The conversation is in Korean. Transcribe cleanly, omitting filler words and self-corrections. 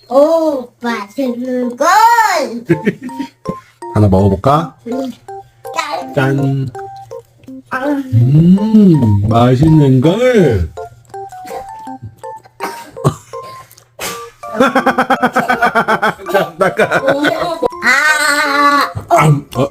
오, 맛있는 걸. 하나 먹어볼까? 짠. 맛있는 걸. 나가. 아, 어.